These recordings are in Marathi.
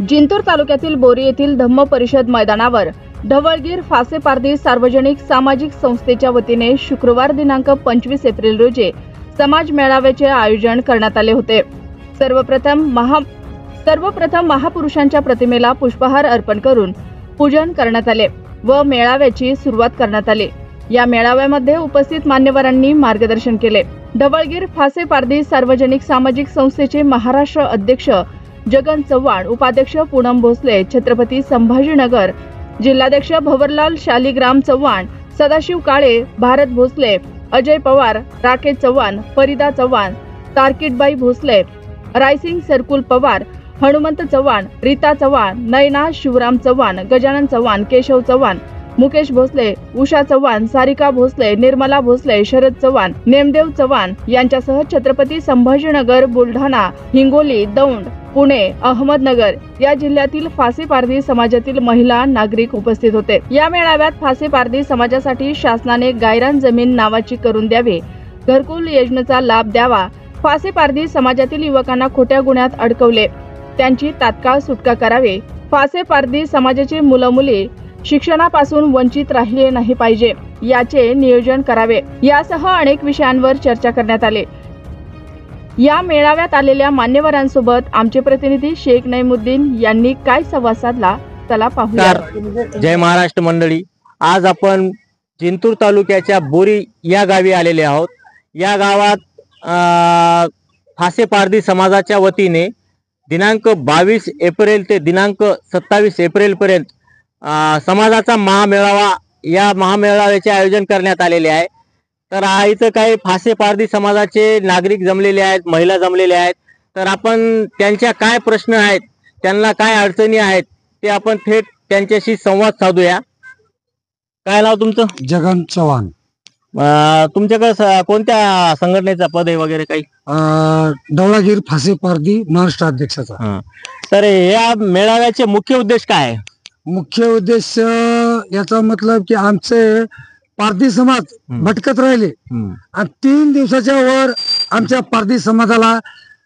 जिंतूर तालुक्यातील बोरी येथील धम्म परिषद मैदानावर ढवळगीर फासे पारधी सार्वजनिक सामाजिक संस्थेच्या वतीने शुक्रवार दिनांक 25 एप्रिल रोजी समाज मेळाव्याचे आयोजन करण्यात आले होते। सर्वप्रथम महापुरुषांच्या प्रतिमेला पुष्पहार अर्पण करून पूजन करण्यात आले व मेळाव्याची सुरुवात करण्यात आली। या मेळाव्यामध्ये उपस्थित मान्यवरांनी मार्गदर्शन केले। ढवळगीर फासे पारधी सार्वजनिक सामाजिक संस्थेचे महाराष्ट्र अध्यक्ष जगन चव्हाण, उपाध्यक्ष पूनम भोसले, छत्रपती संभाजीनगर, जिल्हाध्यक्ष भवरलाल शालिग्राम चव्हाण, सदाशिव काळे, भारत भोसले, अजय पवार, राकेश चव्हाण, फरीदा चव्हाण, तारकीटबाई भोसले, रायसिंग सरकुल पवार, हनुमंत चव्हाण, रीता चव्हाण, नयना शिवराम चव्हाण, गजानन चव्हाण, केशव चव्हाण, मुकेश भोसले, उषा चव्हाण, सारिका भोसले, निर्मला भोसले, शरद चव्हाण, नेमदेव चव्हाण यांच्यासह छत्रपती संभाजीनगर, बुलढाणा, हिंगोली, दौंड, पुणे, अहमदनगर या जिल्ह्यातील फासे पारधी समाजातील महिला नागरिक उपस्थित होते। या मेळाव्यात फासे पारधी समाजासाठी शासनाने गायरान जमीन नावाची करून द्यावी, घरकुल योजनेचा लाभ द्यावा, फासे पारधी समाजातील युवकांना खोट्या गुन्ह्यात अडकवले त्यांची तात्काळ सुटका करावी, फासे पारधी समाजाचे मुलं-मुली शिक्षणापासून वंचित राहिले नाही पाहिजे याचे नियोजन करावे यासह अनेक विषयांवर चर्चा करण्यात आली। या मेळाव्यात आलेल्या मान्यवरांसोबत आमचे प्रतिनिधी शेख नईमुद्दीन यांनी काय संवाद साधला चला पाहूया। जय महाराष्ट्र मंडळी, आज आपण जिंतूर तालुक्याच्या बोरी या गावी आलेले आहोत। या गावात फासे पारधी समाजाच्या वतीने दिनांक 22 एप्रिल ते दिनांक 27 एप्रिल पर्यंत समाजाचा महामेळावा या महामेळाव्याचे आयोजन करण्यात आलेले आहे। तर इथं काही फासे पारधी समाजाचे नागरिक जमलेले आहेत, महिला जमलेल्या आहेत। तर आपण त्यांच्या काय प्रश्न आहेत, त्यांना काय अडचणी आहेत ते आपण थेट त्यांच्याशी संवाद साधूया। काय नाव तुमचं? जगन चव्हाण। तुमच्याकडे कोणत्या संघटनेचा पद आहे वगैरे काही? ढवळगीर फासे पारधी महाराष्ट्र अध्यक्षाचा। तर या मेळाव्याचे मुख्य उद्देश काय आहे? मुख्य उद्देश याचा मतलब की आमचे पारधी समाज भटकत राहिले आणि 3 दिवसाच्या वर आमच्या पारधी समाजाला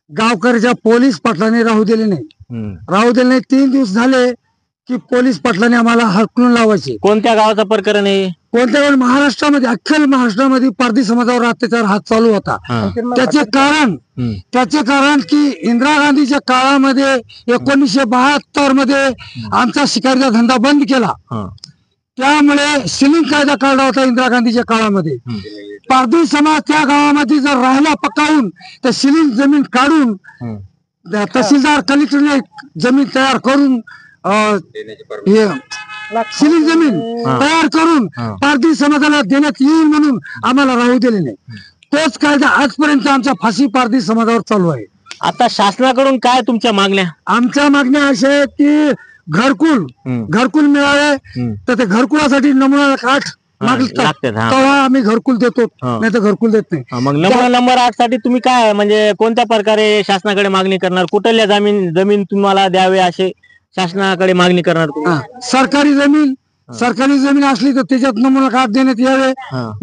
गावकऱ्याच्या पोलीस पाटलाने राहू दिले नाही। 3 दिवस झाले की पोलीस पाटलाने आम्हाला हकलून लावायचे। कोणत्या गावाचं प्रकरण आहे? कोणत्या महाराष्ट्रामध्ये, अख्खल महाराष्ट्रामध्ये पारधी समाजावर अत्याचार हात चालू होता। त्याचे कारण की इंदिरा गांधीच्या काळामध्ये 1972 मध्ये आमचा शिकारीचा धंदा बंद केला। त्यामुळे सिलिंग कायदा काढला होता इंदिरा गांधीच्या काळामध्ये। पारधी समाज त्या गावामध्ये जर राहिला पकावून तर सिलिंग जमीन काढून तहसीलदार कलेक्टरने जमीन तयार करून सिलिंग जमीन तयार करून पारधी समाजाला देण्यात येईल म्हणून आम्हाला राहू दिले नाही। तोच कायदा आजपर्यंत आमच्या फासी पारधी समाजावर चालू आहे। आता शासनाकडून काय तुमच्या मागण्या? आमच्या मागण्या अशा आहेत की घरकुल मिळावे, तर ते घरकुलासाठी नमुना काठ मागतात तेव्हा आम्ही घरकुल देतो, नाही तर घरकुल देत नाही। मग नमुना नंबर 8 साठी तुम्ही काय म्हणजे कोणत्या प्रकारे शासनाकडे मागणी करणार? कुठल्या जमीन तुम्हाला द्यावे असे शासनाकडे मागणी करणार? सरकारी जमीन असली तर त्याच्यात नमुना काढ देण्यात यावे,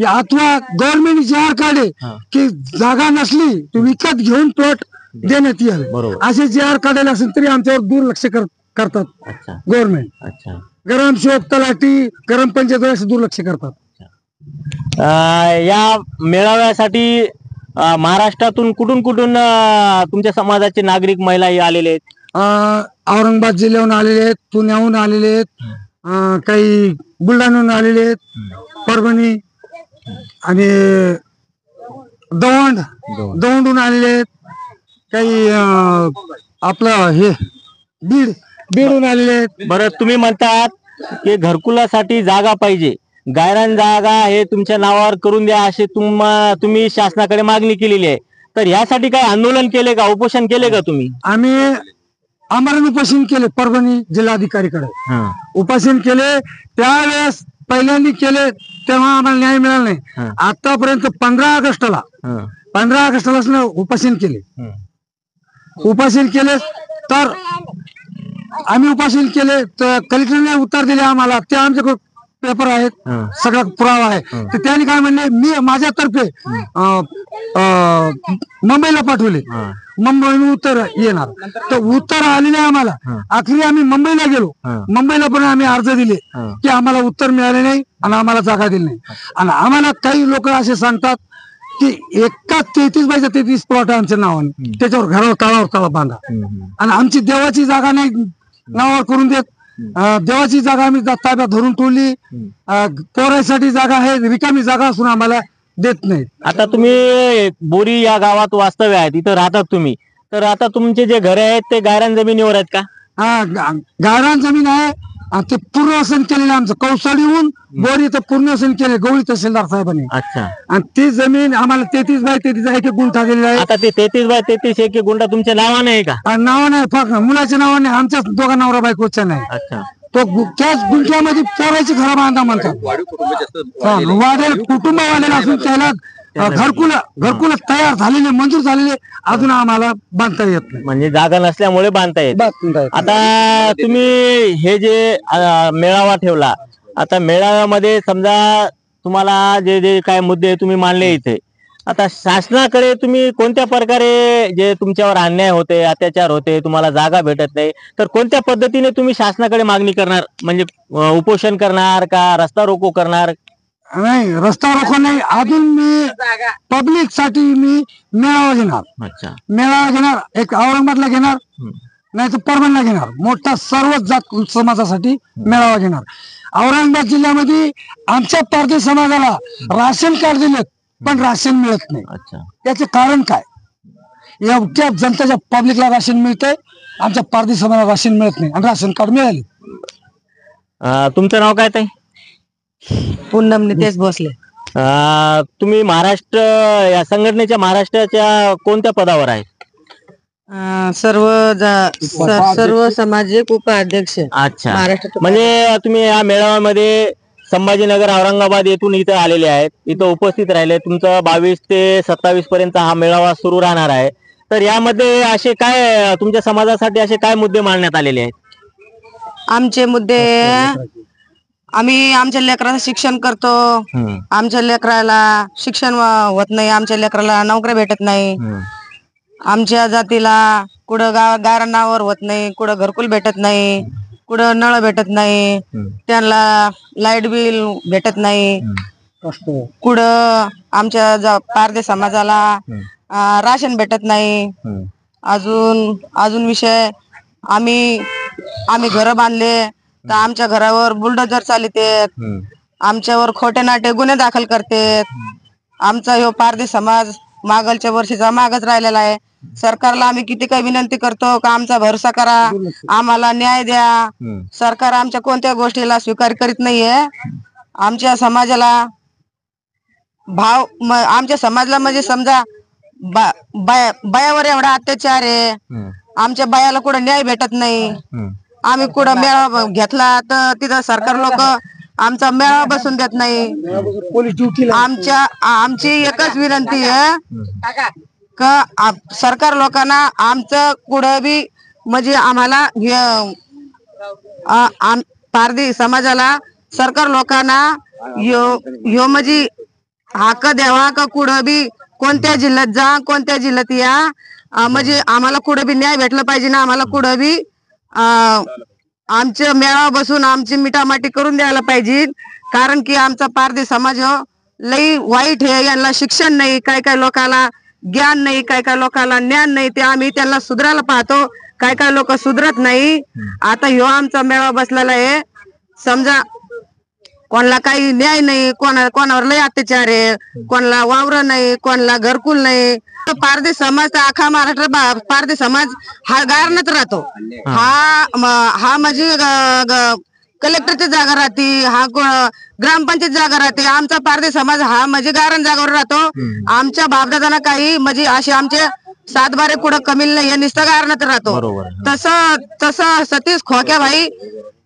अथवा गव्हर्नमेंट जी आर काढे की जागा नसली तर विकत घेऊन प्लॉट देण्यात यावे। असे जी आर काढायला असेल तरी आमच्यावर दुर्लक्ष करतात गव्हर्नमेंट। ग्रामसेवक, तलाठी, ग्रामपंचायत असे दुर्लक्ष करतात। या मेळाव्यासाठी महाराष्ट्रातून कुठून तुमच्या समाजाचे नागरिक महिला आलेले आहेत? औरंगाबाद जिल्ह्याहून आलेले आहेत, पुण्याहून आलेले आहेत, काही बुलढाण्याहून आलेले आहेत, परभणी आणि दौंडहून आलेले आहेत, काही आपलं हे बीडहून आलेले आहेत। बरं, तुम्ही म्हणतात की घरकुलासाठी जागा पाहिजे, गायरान जागा हे तुमच्या नावावर करून द्या असे तुम्ही शासनाकडे मागणी केलेली आहे। तर यासाठी काय आंदोलन केले का, उपोषण केले का तुम्ही? आम्ही आमरण उपोषण केले, परभणी जिल्हाधिकारीकडे उपोषण केले। त्यावेळेस पहिल्यांदा केले तेव्हा आम्हाला न्याय मिळाला नाही। आतापर्यंत 15 ऑगस्टला उपोषण केले तर आम्ही उपोषण केले तर कलेक्टरने उत्तर दिले आम्हाला, ते आमच्याकडे पेपर आहेत, सगळा पुरावा आहे. तर त्यांनी काय म्हणले, मी माझ्यातर्फे मुंबईला पाठवले, मुंबईहून उत्तर येणार. तर उत्तर आले नाही आम्हाला. अखेरी आम्ही मुंबईला गेलो, मुंबईला पण आम्ही अर्ज दिले की आम्हाला उत्तर मिळाले नाही आणि आम्हाला जागा दिली नाही. आणि आम्हाला काही लोक असे सांगतात की एका 33 बाय 33 प्लॉट आहे आमच्या नावाने, त्याच्यावर घरावर तळावर तळा बांधा आणि आमची देवाची जागा नाही नावावर करून देत. देवाची जागा आम्ही ताब्यात धरून ठेवली, पोरासाठी जागा आहे, रिकामी जागा असून आम्हाला देत नाही. आता तुम्ही बोरी या गावात वास्तव्य आहेत, इथं राहतात तुम्ही, तर आता तुमचे जे घर आहेत ते गायरान जमिनीवर आहेत का? गायरान जमीन आहे आणि ते पूर्वसन केलेलं आमचं कौसाडीहून बोरी तर पूर्णसन केले गवळी तहसीलदार साहेबांनी. अच्छा. आणि ती जमीन आम्हाला 33 बाय 33 एक गुंठा दिलेला आहे. आता ते 33 बाय 33 एक गुंठा तुमच्या नावाने आहे का? नावाने आहे, फक्त मुलाच्या नावाने, आमच्या दोघा नवरा बायकोच्या नाही. अच्छा. तो त्याच गुंठ्यामध्ये पोराची घरं बांधा म्हणतात. वाढेल कुटुंबवाले असून त्याला घरकुल तयार झालेले, मंजूर झालेले, अजून आम्हाला बांधता येत नाही. म्हणजे जागा नसल्यामुळे बांधता येत. आता तुम्ही हे जे मेळावा ठेवला, आता मेळाव्यामध्ये समजा तुम्हाला जे जे काय मुद्दे तुम्ही मांडले इथे, आता शासनाकडे तुम्ही कोणत्या प्रकारे, जे तुमच्यावर अन्याय होते, अत्याचार होते, तुम्हाला जागा भेटत नाही, तर कोणत्या पद्धतीने तुम्ही शासनाकडे मागणी करणार? म्हणजे उपोषण करणार का रस्ता रोको करणार? नाही, रस्ता रोको नाही, अजून मी पब्लिक साठी मी मेळावा घेणार. अच्छा. मेळावा घेणार, एक औरंगाबादला घेणार, नाही तर परभणीला घेणार, मोठा सर्व जात समाजासाठी मेळावा घेणार. औरंगाबाद जिल्ह्यामध्ये आमच्या पारधी समाजाला राशन कार्ड दिलेत पण राशन मिळत नाही. अच्छा. त्याचे कारण काय? एवढ्या जनतेच्या पब्लिकला राशन मिळतंय, आमच्या पारधी समाजाला राशन मिळत नाही आणि राशन कार्ड मिळाले. तुमचं नाव काय ताई? पूनम नितेश भोसले. तुम्ही महाराष्ट्र या संघटनेच्या महाराष्ट्राच्या कोणत्या पदावर आहेत? सर्व सामाजिक उपाध्यक्ष. अच्छा. महाराष्ट्र. म्हणजे तुम्ही या मेळाव्यामध्ये संभाजीनगर औरंगाबाद येथून इथं आलेले आहेत, इथं उपस्थित राहिले. तुमचा 22 ते 27 पर्यंत हा मेळावा सुरू राहणार आहे. तर यामध्ये असे काय तुमच्या समाजासाठी असे काय मुद्दे मांडण्यात आलेले आहेत? आमचे मुद्दे, आम्ही आमच्या लेकराचं शिक्षण करतो, आमच्या लेकराला शिक्षण होत नाही, आमच्या लेकराला नोकऱ्या भेटत नाही, आमच्या जातीला कुठं गारांनावर होत नाही, कुठं घरकुल भेटत नाही, कुठं नळ भेटत नाही, त्यांना लाईट बिल भेटत नाही, कुठं आमच्या पारधी समाजाला राशन भेटत नाही. अजून विषय, आम्ही घर बांधले तर आमच्या घरावर बुलडोजर चालतेत, आमच्यावर खोटे नाटे गुन्हे दाखल करतेत. आमचा ह्यो पारधी समाज मागलच्या वर्षीचा मागच राहिलेला आहे. सरकारला आम्ही किती काही विनंती करतो का आमचा भरोसा करा, आम्हाला न्याय द्या. सरकार आमच्या कोणत्या गोष्टीला स्वीकार करीत नाहीये. आमच्या समाजाला आमच्या समाजाला म्हणजे समजा बायावर एवढा अत्याचार आहे, आमच्या बायाला कुठं न्याय भेटत नाही. आम्ही कुठं मेळावा घेतला तर तिथं सरकार लोक आमचा मेळावा बसून देत नाही. आमची एकच विनंती आहे का सरकार लोकांना आमचं कुठं बी म्हणजे आम्हाला पारधी समाजाला सरकार लोकांना यो म्हणजे हक्क द्यावा का कुठं बी कोणत्या जिल्ह्यात जा, कोणत्या जिल्ह्यात या, म्हणजे आम्हाला कुठं बी न्याय भेटला पाहिजे ना. आम्हाला कुठं बी आमच्या मेळावा बसून आमची मिठामाटी करून द्यायला पाहिजे. कारण की आमचा पारधी समाज लई वाईट आहे, यांना शिक्षण नाही, काय काय लोकांना ज्ञान नाही, काय काय लोकांना ज्ञान नाही, ते आम्ही त्यांना सुधारायला पाहतो, काय काय लोक सुधरत नाही. आता ह्यो आमचा मेळावा बसलेला आहे, समजा कोणाला काही न्याय नाही, कोणावर लय अत्याचार आहे, कोणाला वावर नाही, कोणाला घरकुल नाही. पारधी समाज, अख्खा महाराष्ट्र पारधी समाज हा गारणात राहतो. हा म्हणजे कलेक्टरची जागा राहते, हा ग्रामपंचायत जागा राहते. आमचा पारधी समाज हा म्हणजे गारण जागावर राहतो. आमच्या बापदादांना काही म्हणजे असे आमचे 7 बारे कुठं कमी नाही, हे नुसतं गारणात राहतो. तसं सतीश खोक्या भाई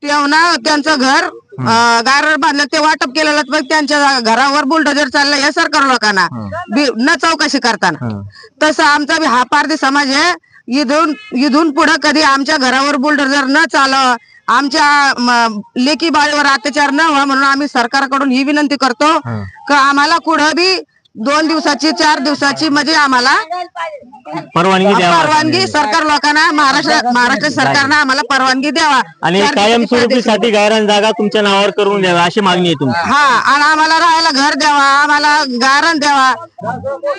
तेव्हा त्यांचं घर गार बांधलं, ते वाटप केलेलं, पण त्यांच्या घरावर बुलडोजर चाललंय या सरकार लोकांना न चौकशी करताना. तसं आमचा हा पारधी समाज आहे, इथून पुढे कधी आमच्या घरावर बुलडोझर न चालव, आमच्या लेकी बाळीवर अत्याचार न व्हा म्हणून आम्ही सरकारकडून ही विनंती करतो की आम्हाला कुठं बी 2 दिवसाची 4 दिवसाची म्हणजे आम्हाला परवानगी सरकार लोकांना महाराष्ट्र सरकारनं आम्हाला परवानगी द्यावा आणि कायमस्वरूपीसाठी गायरान जागा तुमच्या नावावर करून द्यावा अशी मागणी आहे तुमची. हा, आणि आम्हाला राहायला घर द्यावा, आम्हाला गारण द्यावा,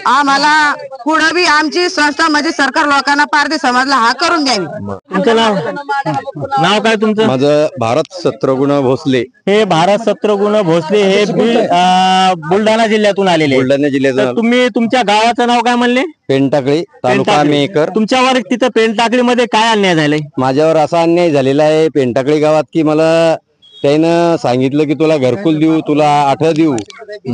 आम्हाला पुढे बी आमची संस्था म्हणजे सरकार लोकांना पारधी समाजला हा करून द्यावी. तुमचं नाव काय तुमचं? माझं भारत शत्रुघ्न भोसले. हे भारत शत्रुघ्न भोसले हे बुलढाणा जिल्ह्यातून आलेले. बुलढाणा जिल्ह्याचं. तुम्ही तुमच्या गावाचं नाव काय म्हणले? पेनटाकळी, तालुका मेकर. तुमच्यावर तिथं पेनटाकळी मध्ये काय अन्याय झालाय? माझ्यावर असा अन्याय झालेला आहे पेनटाकळी गावात की मला त्यानं सांगितलं की तुला घरकुल देऊ, तुला 8 देऊ,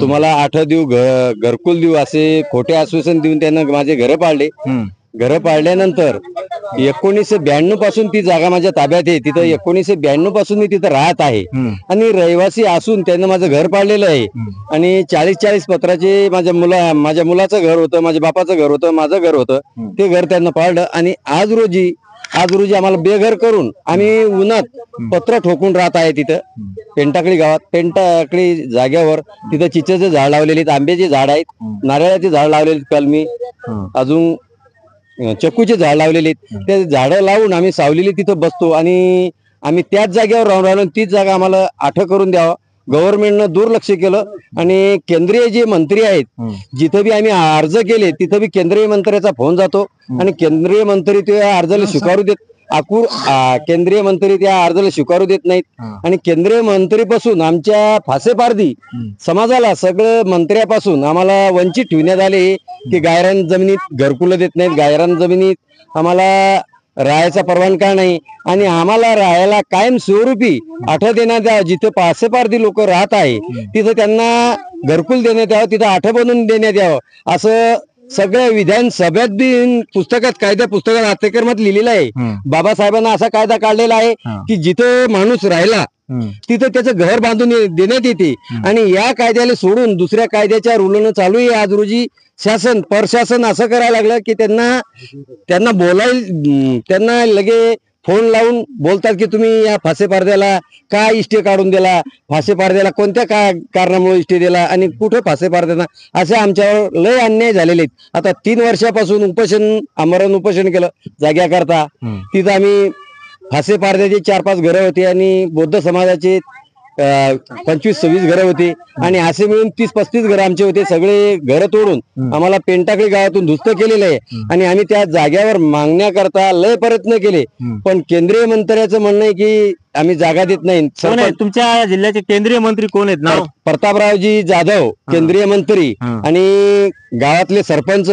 तुम्हाला 8 देऊ, घरकुल देऊ, असे खोटे आश्वासन देऊन त्यानं माझे घर पाडले. घर पाडल्यानंतर 1992 पासून ती जागा माझ्या ताब्यात आहे. तिथं 1992 पासून मी तिथं राहत आहे आणि रहिवासी असून त्यानं माझं घर पाडलेलं आहे. आणि 40 पत्राचे माझ्या मुलाचं घर होतं, माझ्या बापाचं घर होतं, माझं घर होतं. ते घर त्यांना पाडलं आणि आज रोजी आम्हाला बेघर करून आम्ही उन्हात पत्र ठोकून राहत आहे. तिथं पेनटाकळी गावात, पेनटाकळी जाग्यावर तिथं चिचेचे झाड लावलेले आहेत, आंब्याचे झाड आहेत, नारळाचे झाड लावलेले आहेत, कलमी, अजून चक्कूचे झाड लावलेले आहेत. ते झाडं लावून आम्ही सावलेली तिथं बसतो आणि आम्ही त्याच जागेवर राहून राहिलो. तीच जागा आम्हाला 8 करून द्यावं. गव्हर्नमेंटनं दुर्लक्ष केलं आणि केंद्रीय जे मंत्री आहेत जिथं बी आम्ही अर्ज केले तिथं बी केंद्रीय मंत्र्याचा फोन जातो आणि केंद्रीय मंत्री त्या अर्जाला स्वीकारू देत केंद्रीय मंत्री त्या अर्जाला स्वीकारू देत नाहीत. आणि केंद्रीय मंत्रीपासून आमच्या फासेपारधी समाजाला सगळं मंत्र्यापासून आम्हाला वंचित ठेवण्यात आले की गायरान जमिनीत घरकुलं देत नाहीत, गायरान जमिनीत आम्हाला राहायचा परवानगी नाही आणि आम्हाला राहायला कायम स्वरूपी 8 देण्यात यावं. जिथे फासेपारधी लोक राहत आहे तिथं त्यांना घरकुल देण्यात यावं, तिथं 8 बनवून देण्यात यावं. असं सगळ्या विधानसभेत बी कायदा पुस्तकात अत्यक्रमात लिहिलेलं आहे. बाबासाहेबांना असा कायदा काढलेला आहे की जिथं माणूस राहिला तिथं त्याचं घर बांधून देण्यात येते. आणि या कायद्याला सोडून दुसऱ्या कायद्याच्या रूलनं चालू आहे. आज रोजी प्रशासन असं करायला लागलं की त्यांना त्यांना लगे फोन लावून बोलतात की तुम्ही या फासेपारद्याला का इष्टे काढून दिला, फासेपारद्याला कोणत्या कारणामुळे इष्टे दिला आणि कुठं फासेपारद्याला, असे आमच्यावर लय अन्याय झालेले आहेत. आता 3 वर्षापासून आमरण उपोषण केलं जाग्याकरता. तिथं आम्ही फासेपारद्याचे 4-5 घरं होते आणि बौद्ध समाजाचे 25-26 घरं होती आणि असे मिळून 30-35 घरं आमचे होते. सगळे घरं तोडून आम्हाला पेनटाकळी गावातून धुस्त केलेलं आहे आणि आम्ही त्या जागेवर मागण्याकरता लय प्रयत्न केले. पण केंद्रीय मंत्र्याचं म्हणणं आहे की आम्ही जागा देत नाही. तुमच्या जिल्ह्याचे केंद्रीय मंत्री कोण आहेत? नाव प्रतापरावजी जाधव केंद्रीय मंत्री आणि गावातले सरपंच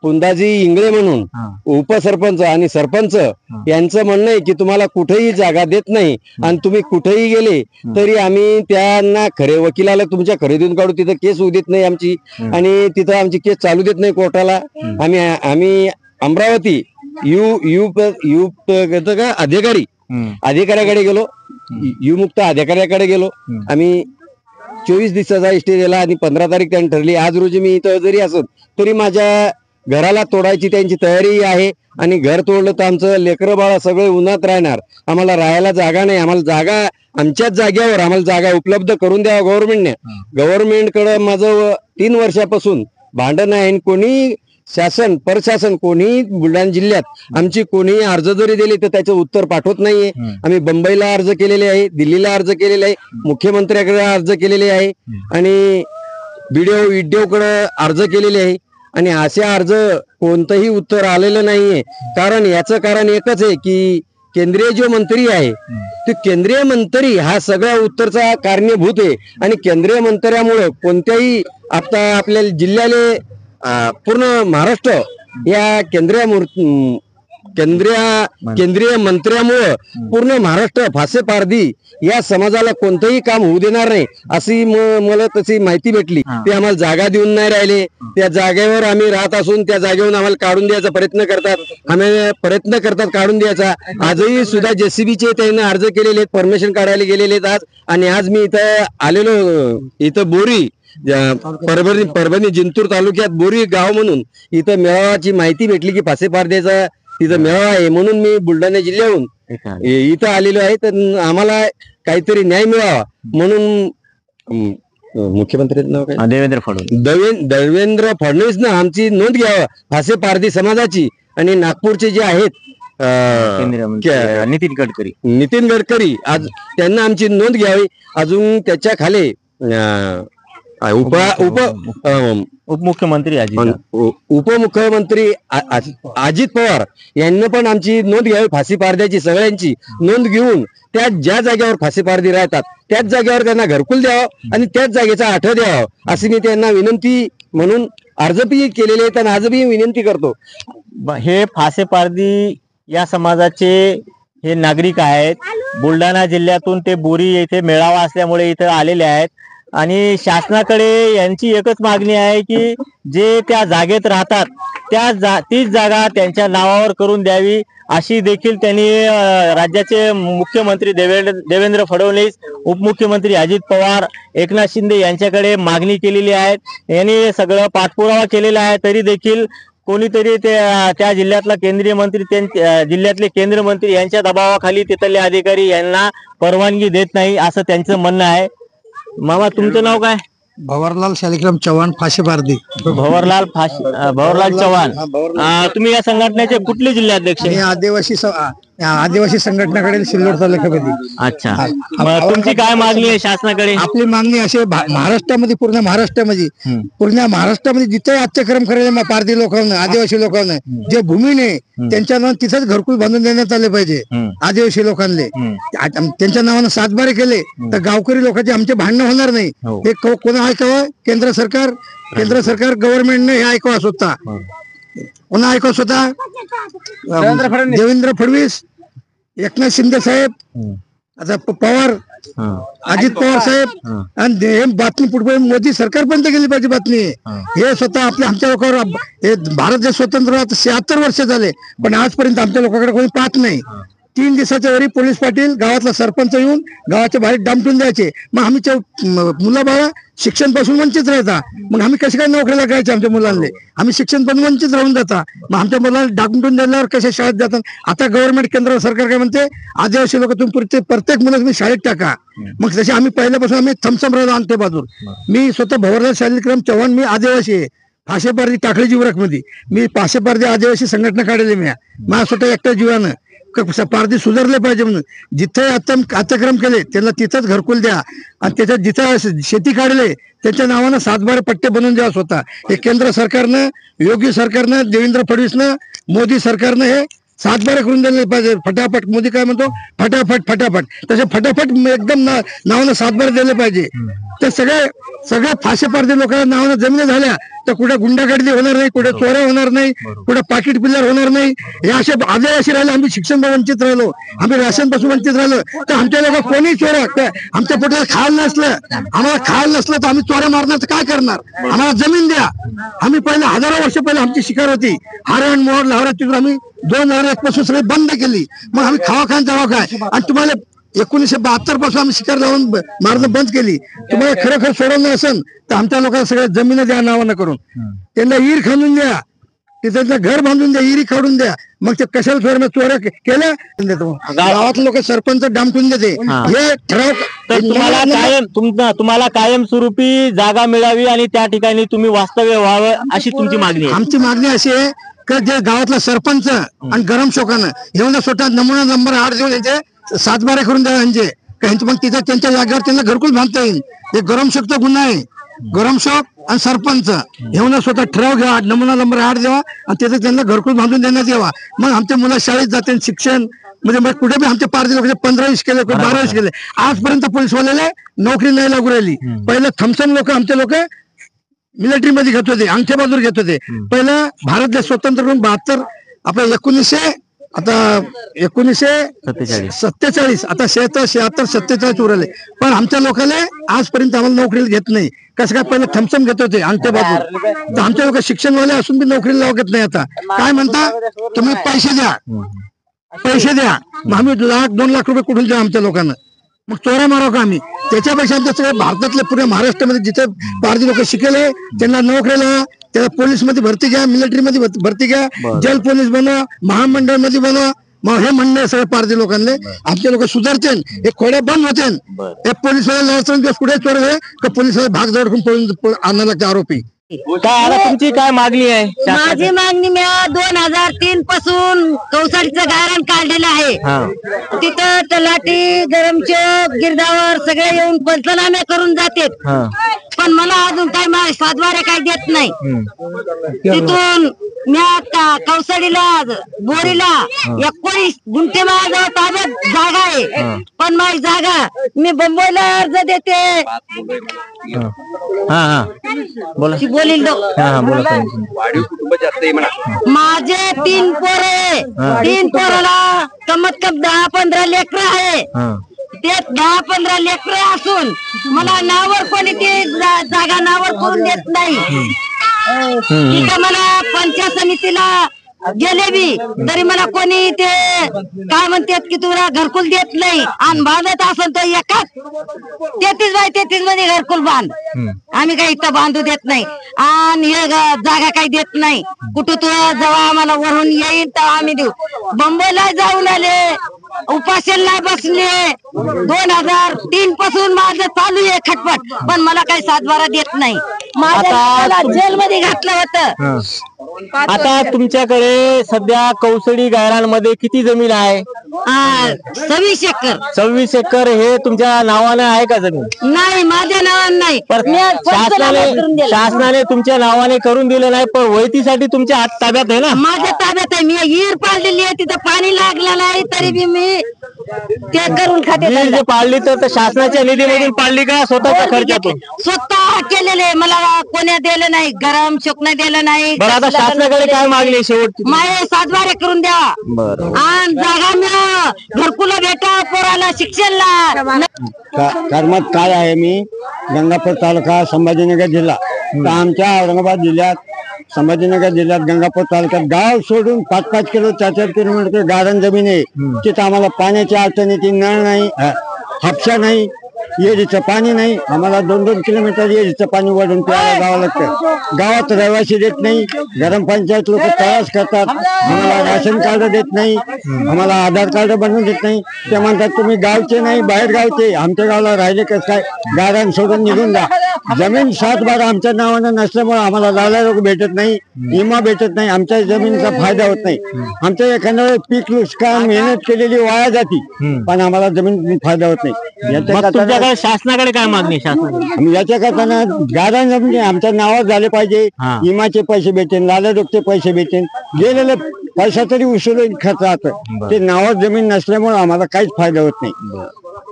पुंदाजी इंगळे म्हणून उपसरपंच आणि सरपंच यांचं म्हणणं आहे की तुम्हाला कुठेही जागा देत नाही आणि तुम्ही कुठेही गेले तरी आम्ही त्यांना खरे वकिलाला तुमच्या खरेदीतून काढू, तिथं केस होऊ देत नाही आमची आणि तिथं आमची केस चालू देत नाही कोर्टाला. आम्ही अमरावती अधिकाऱ्याकडे गेलो, मुक्त अधिकाऱ्याकडे गेलो. आम्ही 24 दिवसाचा स्टे दिला आणि 15 तारीख त्यांनी ठरली. आज रोजी मी इथं जरी असत तरी माझ्या घराला तोडायची त्यांची तयारी आहे आणि घर तोडलं तर आमचं लेकरं बाळा सगळे उन्हात राहणार. आम्हाला राहायला जागा नाही. आम्हाला जागा आमच्याच जागेवर आम्हाला जागा उपलब्ध करून द्यावा गव्हर्नमेंटकडे. माझं 3 वर्षापासून भांडण आहे. कोणी प्रशासन कोणी बुलढाणा जिल्ह्यात आमची कोणी अर्ज जरी दिले तर त्याचं उत्तर पाठवत नाहीये. आम्ही बंबईला अर्ज केलेले आहे, दिल्लीला अर्ज केलेले आहे, मुख्यमंत्र्याकडे अर्ज केलेले आहे आणि BDO कडे अर्ज केलेले आहे आणि असे अर्ज कोणतंही उत्तर आलेलं नाहीये. याचं कारण एकच आहे की केंद्रीय जो मंत्री आहे तो केंद्रीय मंत्री हा सगळ्या उत्तरचा कारणीभूत आहे आणि केंद्रीय मंत्र्यामुळे कोणत्याही आपल्या जिल्ह्याले पूर्ण महाराष्ट्र या केंद्रीय मंत्र्यामुळे पूर्ण महाराष्ट्र फासेपारधी या समाजाला कोणतंही काम होऊ देणार नाही अशी मला तशी माहिती भेटली. ते आम्हाला जागा देऊन नाही राहिले. त्या जागेवर आम्ही राहत असून त्या जागेवरून आम्हाला काढून द्यायचा प्रयत्न करतात काढून द्यायचा. आजही सुद्धा JCBचे त्यांनी अर्ज केलेले आहेत, परमिशन काढायला गेलेले आहेत आज. आणि आज मी इथं आलेलो, इथं बोरी परभणी जिंतूर तालुक्यात बोरी गाव म्हणून इथं मेळावाची माहिती भेटली की फासे पारध्याचा तिथं मेळावा आहे, म्हणून मी बुलढाणा जिल्ह्याहून इथं आलेलो आहे. तर आम्हाला काहीतरी न्याय मिळावा म्हणून मुख्यमंत्र्यांचं नाव काय, देवेंद्र फडणवीसनं आमची नोंद घ्यावा फासे पारधी समाजाची. आणि नागपूरचे जे आहेत नितीन गडकरी आज त्यांना आमची नोंद घ्यावी. अजून त्याच्या खाली उपमुख्यमंत्री अजित पवार यांनी पण आमची नोंद घ्यावी फाशी पारध्याची. सगळ्यांची नोंद घेऊन त्या ज्या जागेवर फाशी पारधी राहतात त्याच जागेवर त्यांना घरकुल द्यावं आणि त्याच जागेचा आठवं द्यावं अशी मी त्यांना विनंती म्हणून अर्जही केलेले आहेत आणि आजही विनंती करतो. हे फासे पारधी या समाजाचे हे नागरिक आहेत. बुलढाणा जिल्ह्यातून ते बोरी येथे मेळावा असल्यामुळे इथं आलेले आहेत आणि शासनाकडे यांची एकच मागणी आहे की जे त्या जागेत राहतात तीच जागा त्यांच्या नावावर करून द्यावी अशी देखील त्यांनी राज्याचे मुख्यमंत्री देवेंद्र फडणवीस, उपमुख्यमंत्री अजित पवार, एकनाथ शिंदे यांच्याकडे मागणी केलेली आहे. यांनी सगळं पाठपुरावा केलेला आहे. तरी देखील कोणीतरी त्या जिल्ह्यातला केंद्रीय मंत्री जिल्ह्यातले केंद्रीय मंत्री यांच्या दबावाखाली तिथले अधिकारी यांना परवानगी देत नाही असं त्यांचं म्हणणं आहे. मामा तुमचं नाव काय? भवरलाल शालिग्राम चव्हाण फाशी पारधी. भवरलाल चव्हाण, तुम्ही या संघटनेचे कुठले जिल्हाध्यक्ष? आदिवासी संघटनेकडे सिल्लोड तालुक्यामध्ये. अच्छा, मग तुमची काय मागणी आहे शासनाकडे? आपली मागणी अशी महाराष्ट्रामध्ये पूर्ण महाराष्ट्रामध्ये जिथे अत्याक्रम करायला पारधी लोकांना आदिवासी लोकांना जे भूमीने त्यांच्या नावाने तिथेच घरकुल बांधून देण्यात आले पाहिजे. आदिवासी लोकांना त्यांच्या नावानं सातबारे केले तर गावकरी लोकांचे आमचे भांडणं होणार नाही. हे कोणा ऐकावं? केंद्र सरकार गव्हर्नमेंटने हे ऐकावं स्वतः. पुन्हा ऐकू स्वतः देवेंद्र फडणवीस, एकनाथ शिंदे साहेब, आता पवार, अजित पवार साहेब आणि बातमी पुढे मोदी सरकारपर्यंत गेली पाहिजे बातमी. हे स्वतः आमच्या लोकांवर भारत देश स्वतंत्र 76 वर्ष झाले पण आजपर्यंत आमच्या लोकांकडे कोणी पाहत नाही. 3 दिवसाच्या वरी पोलीस पाटील गावातला सरपंच येऊन गावाच्या बाहेर डांबटून द्यायचे. मग आमच्या मुलाबाळा शिक्षण पासून वंचित राहता. मग आम्ही कसे काय नोकरीला करायचे? आमच्या मुलांना आम्ही शिक्षण पण वंचित राहून जाता. मग आमच्या मुलांना डांबटून दिल्यावर कशा शाळेत जातात? आता गव्हर्नमेंट केंद्र सरकार काय म्हणते, आदिवासी लोक तुम्ही प्रत्येक मुलं तुम्ही शाळेत टाका. मग तसे आम्ही पहिल्यापासून आम्ही थमसम राहिलो आणते बाजूर. मी स्वतः भवरलाल शालिग्राम चव्हाण, मी आदिवासी आहे. फाशे पारधी टाकळी जीवरक मध्ये मी फाशे पारधी आदिवासी संघटना काढली. मी माझ्या स्वतः एकट्या जीवानं पारधी सुधारले पाहिजे म्हणून जिथे अत्याक्रम केले त्यांना तिथंच घरकुल द्या आणि त्याच्यात जिथं शेती काढले त्याच्या नावानं 7-12 पट्टे बनवून द्या स्वतः. हे केंद्र सरकारनं, योगी सरकारनं, देवेंद्र फडणवीसनं, मोदी सरकारनं हे 7-12 करून दिले पाहिजे. फटाफट मोदी काय म्हणतो, फटाफट तसे फटाफट एकदम नावानं 7-12 दिले पाहिजे. ते सगळ्या फाशे पारधी लोकांना नावानं जमिनी झाल्या तर कुठे गुंडागर्दी होणार नाही, कुठे चोऱ्या होणार नाही, कुठे पाकिट पिल्लर होणार नाही. हे असे आदिवासी राहिले, आम्ही शिक्षण वंचित राहिलो, आम्ही राशन पासून वंचित राहिलो तर आमच्या लोक कोणी चोऱ्या आमच्या पोटाला खायला नसलं तर आम्ही चोऱ्या मारणार तर काय करणार? आम्हाला जमीन द्या. आम्ही पहिले हजारो वर्ष पहिले आमची शिकार होती हरण मोहर लावरा, तिथून आम्ही 2001 पासून सगळी बंद केली. मग आम्ही खावा काय आणि तुम्हाला 1972 पासून आम्ही शिकार लावून मारणं बंद केली. तुम्हाला खरोखर सोडवलं असेल तर आमच्या लोकांना सगळ्या जमिनी द्या नावानं करून, त्यांना विहीर खणून द्या, तिथं घर बांधून द्या, विहिरी काढून द्या. मग ते कशाला चोऱ्या केल्या देतो गावातले लोक सरपंच डांबटून देते. हे ठराव तुम्हाला कायमस्वरूपी जागा मिळावी आणि त्या ठिकाणी तुम्ही वास्तव्य व्हावं अशी तुमची मागणी आहे. आमची मागणी अशी आहे की जे गावातला सरपंच आणि गरम शोकानं येऊन स्वतः नमुना नंबर 8 देऊन यांचे 7-12 करून द्या यांचे. मग तिथे त्यांच्या जागेवर त्यांना घरकुल बांधता येईल. हे गरम शोकचा गुन्हा आहे. गरम शोक आणि सरपंच येऊन स्वतः ठराव घ्या, नमुना नंबर 8 द्यावा आणि तिथे त्यांना घरकुल बांधून देण्यात यावा. मग आमच्या मुलं शाळेत जाते, शिक्षण म्हणजे मग कुठे बी आमच्या पारधी लोक 15-20 केले, 12-20 केले. आजपर्यंत पोलीसवाल्याला नोकरी नाही लागू राहिली. पहिलं थमसन लोक आमचे लोक मिलिटरी मध्ये घेत होते, अंगठे बाजूर घेत होते. पहिलं भारत देश स्वतंत्र करून 72 आपल्या 1947 आता 76, 47 उरले. पण आमच्या लोकांना आजपर्यंत आम्हाला नोकरीला घेत नाही. कसं काय? पहिलं थमसम घेत होते अंगठे बाजूर, तर आमच्या लोक शिक्षणवाले असून बी नोकरीला लागत नाही. आता काय म्हणता, तुम्ही पैसे द्या. मग आम्ही 1-2 लाख रुपये कुठून द्या आमच्या लोकांना? मग चोरा माराव का आम्ही? त्याच्यापेक्षा सगळ्या भारतातले पुऱ्या महाराष्ट्रामध्ये जिथे पारधी लोक शिकेले त्यांना नोकरीला, त्याला पोलीस मध्ये भरती घ्या, मिलिटरी मध्ये भरती घ्या, जल पोलीस बनवा, महामंडळ मध्ये बनवा. मग हे म्हणणं आहे सगळ्या पारधी लोकांना. आमचे लोक सुधारते, हे खोड्या बंद होते. हे पोलीस पुढे चोर आहे का पोलीस भाग जवळ पळून आणायला लागते आरोपी. काय आता तुमची काय मागणी आहे? माझी मागणी मी 2003 पासून कौसाडीचं गायरान काढलेलं आहे. तिथं तलाठी, गरमचौक, गिरदावर सगळे येऊन पंचनामे करून जातात, पण मला अजून काही सातबारे काही देत नाही. तिथून मी आता कौसाडीला, बोरीला 19 गुंठे माझ्याजवळ ताब्यात जागा आहे, पण माझी जागा मी मुंबईला अर्ज देते. बोला बोलील बोला. माझे 3 पोर आहे, 3 पोराला कमत कम 10-15 लेकरं आहे. ते 10-15 लेकरं असून मला नावावर कोणी ती जागा नावावर करून देत नाही. तिथं मला पंचायत समितीला गेले बी तरी मला कोणी ते काय म्हणतात की तुला घरकुल देत नाही, आणि बांधत असेल तर एकाच 33 मध्ये घरकुल बांध. आम्ही काही इथं बांधू देत नाही, आणि हे जागा काही देत नाही. कुठं तुला जेव्हा आम्हाला वरून येईल तेव्हा आम्ही देऊ. मुंबईला जाऊन आले, उपासेला बसले. 2003 पासून माझं चालू आहे खटपट, पण मला काही सातबारा देत नाही. माझ्या जेलमध्ये घातलं होतं. आता तुमच्याकडे सध्या कौसडी गायरांमध्ये किती जमीन आहे? 26 एकर. 26 एकर हे तुमच्या नावाने आहे का जमीन? नाही, माझ्या नावाने नाही. शासनाने तुमच्या नावाने करून दिलं नाही, पण वैतीसाठी तुमच्या हात ताब्यात आहे ना? माझ्या ताब्यात आहे. मी हिर पाडलेली आहे, तिथं पाणी लागलेलं आहे, तरी बी मी ते करून खाते. जे पाडली तर शासनाच्या निधीमधून पाडली का स्वतःच्या खर्चातून? स्वतः केलेले. मला कोण्या दिलं नाही, गरम चोक नाही दिलं नाही. बरं, आता शासनाकडे काय मागणी शेवटची? माझे सातबारे करून द्या, आणि जागा मिळा, घरकुला भेटा, पोराला शिक्षणला. कर्मत काय आहे, मी गंगापूर तालुका, संभाजीनगर जिल्हा. तर आमच्या औरंगाबाद जिल्ह्यात, संभाजीनगर जिल्ह्यात गंगापूर तालुक्यात गाव सोडून 5-5 किलो 4-4 किलोमीटर गारण जमीन आहे. तिथं आम्हाला पाण्याची अडचण येते, नळ नाही, हापसा नाही, येरीचं पाणी नाही. आम्हाला 2-2 किलोमीटर येरीचं पाणी वळून प्यायला जावं लागतं. गावात रहिवासी देत नाही, ग्राम पंचायत लोक त्रास करतात. आम्हाला राशन कार्ड देत नाही, आम्हाला आधार कार्ड बनवून देत नाही. ते म्हणतात तुम्ही गावचे नाही, बाहेर गावचे, आमच्या गावाला राहिले कसं काय, गारण सोडून निघून जा. जमीन 7-12 आमच्या नावानं नसल्यामुळे आम्हाला लाला रोग भेटत नाही, विमा भेटत नाही, आमच्या जमिनीचा फायदा होत नाही. आमच्या एखाद्या वेळेस पीक नुकसान मेहनत केलेली वाया जाती, पण आम्हाला जमीन फायदा होत नाही. शासनाकडे काय मागणी? शासनाकडे याच्या करताना गारण जमीन आमच्या नावात झाले पाहिजे. विमाचे पैसे भेटेन, लाला रोगचे पैसे भेटेन, गेलेले पैसा तरी उचलून खर्च राहतं. ते नावात जमीन नसल्यामुळे आम्हाला काहीच फायदा होत नाही.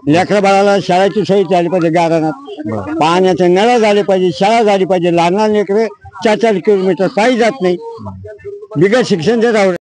लेकरा बाळाला शाळेची सोय झाली पाहिजे, गाराणात पाण्याचे नळ झाले पाहिजे, शाळा झाली पाहिजे. लहान लहान लेकरं 4-4 किलोमीटर पायी जात नाही, बिगर शिक्षण राहू.